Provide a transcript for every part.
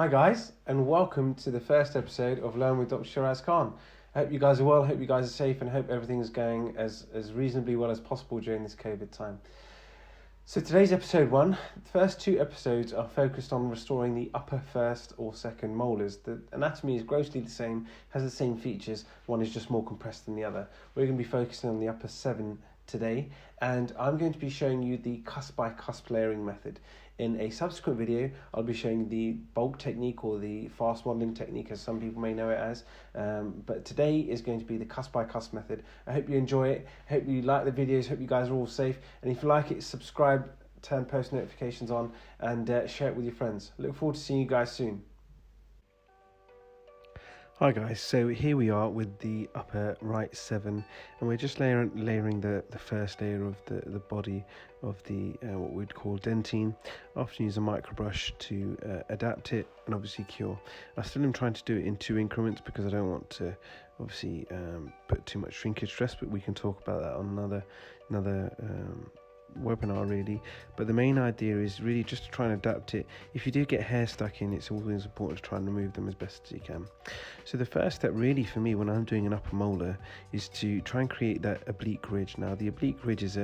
Hi guys, and welcome to the first episode of Learn with Dr. Shiraz Khan. I hope you guys are well, hope you guys are safe, and hope everything's going as reasonably well as possible during this COVID time. So today's episode 1. The first 2 episodes are focused on restoring the upper first or second molars. The anatomy is grossly the same, has the same features, one is just more compressed than the other. We're going to be focusing on the upper 7 today, and I'm going to be showing you the cusp-by-cusp layering method. In a subsequent video, I'll be showing the bulk technique, or the fast modelling technique as some people may know it as, but today is going to be the cusp-by-cusp method. I hope you enjoy it, I hope you like the videos, hope you guys are all safe, and if you like it, subscribe, turn post notifications on, and share it with your friends. Look forward to seeing you guys soon. Hi guys, so here we are with the upper right 7, and we're just layering the first layer of the body of the what we'd call dentine. I often use a micro brush to adapt it and obviously cure. I still am trying to do it in 2 increments because I don't want to obviously put too much shrinkage stress, but we can talk about that on another webinar really. But the main idea is really just to try and adapt it. If you do get hair stuck in, it's always important to try and remove them as best as you can. So the first step really for me when I'm doing an upper molar is to try and create that oblique ridge. Now the oblique ridge is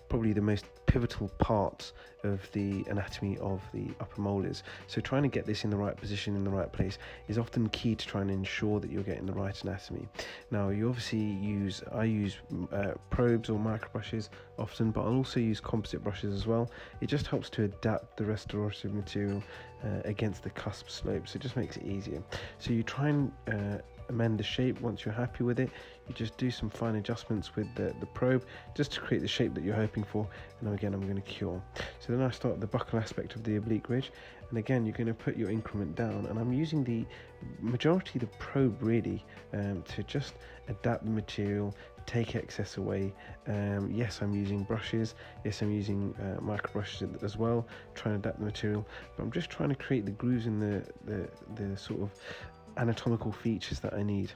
probably the most pivotal part of the anatomy of the upper molars, so trying to get this in the right position, in the right place, is often key to trying to ensure that you're getting the right anatomy. Now you obviously I use probes or micro brushes often, but I'll also use composite brushes as well. It just helps to adapt the restorative material against the cusp slope, so it just makes it easier. So you try and amend the shape. Once you're happy with it, you just do some fine adjustments with the probe just to create the shape that you're hoping for, and then again I'm going to cure. So then I start the buccal aspect of the oblique ridge, and again you're going to put your increment down, and I'm using the majority of the probe really to just adapt the material, take excess away. Yes, I'm using brushes, yes I'm using micro brushes as well, trying to adapt the material, but I'm just trying to create the grooves in the sort of anatomical features that I need.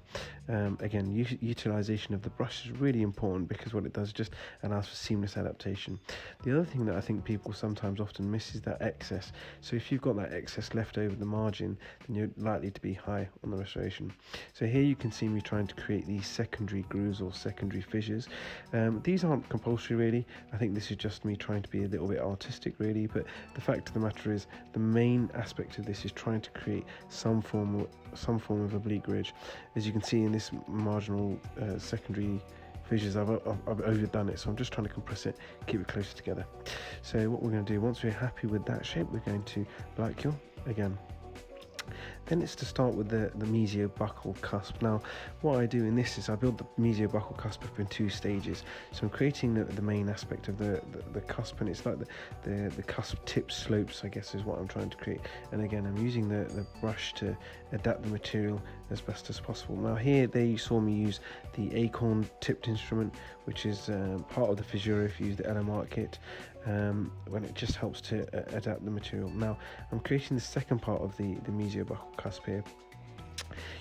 Again, utilization of the brush is really important because what it does just allows for seamless adaptation. The other thing that I think people sometimes often miss is that excess. So if you've got that excess left over the margin, then you're likely to be high on the restoration. So here you can see me trying to create these secondary grooves or secondary fissures. These aren't compulsory really. I think this is just me trying to be a little bit artistic really, but the fact of the matter is the main aspect of this is trying to create some form of oblique ridge. As you can see in this marginal secondary fissures, I've overdone it, so I'm just trying to compress it, keep it closer together. So what we're going to do, once we're happy with that shape, we're going to light cure again. Then it's to start with the mesial buccal cusp. Now what I do in this is I build the mesial buccal cusp up in 2 stages. So I'm creating the main aspect of the cusp, and it's like the cusp tip slopes, I guess is what I'm trying to create. And again I'm using the brush to adapt the material as best as possible. Now here you saw me use the acorn tipped instrument, which is part of the fissure if you use the LMR kit, when it just helps to adapt the material. Now I'm creating the second part of the mesial buccal cusp here.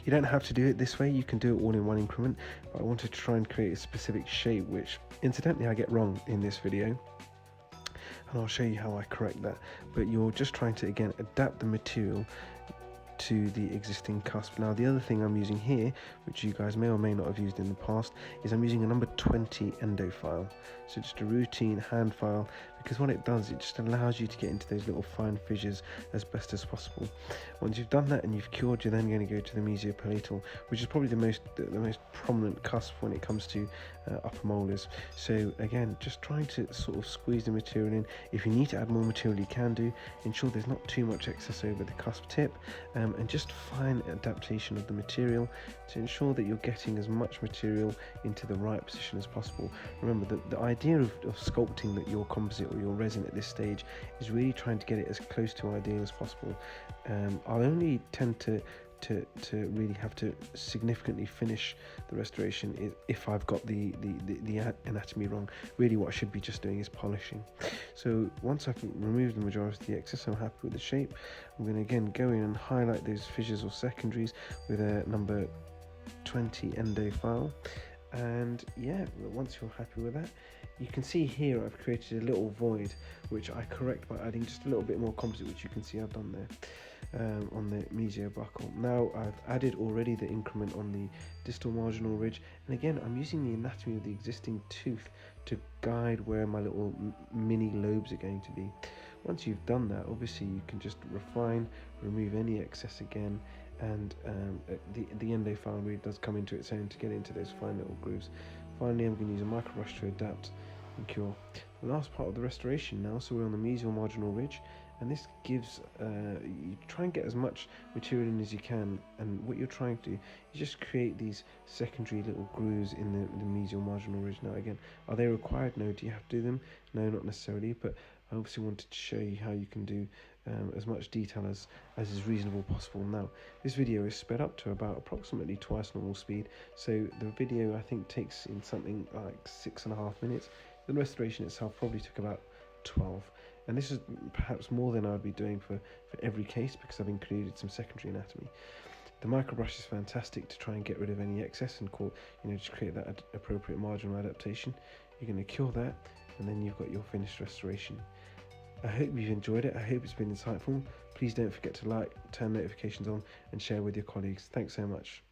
You don't have to do it this way, you can do it all in 1 increment, but I wanted to try and create a specific shape, which incidentally I get wrong in this video, and I'll show you how I correct that. But you're just trying to again adapt the material to the existing cusp. Now the other thing I'm using here, which you guys may or may not have used in the past, is I'm using a number 20 endo file. So just a routine hand file, because what it does, it just allows you to get into those little fine fissures as best as possible. Once you've done that and you've cured, you're then going to go to the mesiopalatal, which is probably the most prominent cusp when it comes to upper molars. So again, just trying to sort of squeeze the material in. If you need to add more material, you can do. Ensure there's not too much excess over the cusp tip, and just fine adaptation of the material to ensure that you're getting as much material into the right position as possible. Remember that the idea of sculpting your composite or your resin at this stage is really trying to get it as close to ideal as possible. I'll only tend to really have to significantly finish the restoration if I've got the anatomy wrong. Really what I should be just doing is polishing. So once I've removed the majority of the excess, I'm happy with the shape. I'm going to again go in and highlight those fissures or secondaries with a number 20 endo file. And yeah, once you're happy with that, you can see here I've created a little void which I correct by adding just a little bit more composite, which you can see I've done there. on the mesial buccal. Now I've added already the increment on the distal marginal ridge, and again I'm using the anatomy of the existing tooth to guide where my little mini lobes are going to be. Once you've done that, obviously you can just refine, remove any excess again, and the endo-file really does come into its own to get into those fine little grooves. Finally, I'm going to use a micro brush to adapt and cure. The last part of the restoration now, so we're on the mesial marginal ridge, and this gives, you try and get as much material in as you can, and what you're trying to do is just create these secondary little grooves in the mesial marginal ridge. Now again, are they required? No. Do you have to do them? No, not necessarily, but I obviously wanted to show you how you can do as much detail as is reasonable possible. Now this video is sped up to about approximately twice normal speed, so the video I think takes in something like 6.5 minutes. The restoration itself probably took about 12, and this is perhaps more than I would be doing for every case, because I've included some secondary anatomy. The micro brush is fantastic to try and get rid of any excess and just create that appropriate marginal adaptation. You're going to cure that, and then you've got your finished restoration. I hope you've enjoyed it. I hope it's been insightful. Please don't forget to like, turn notifications on, and share with your colleagues. Thanks so much.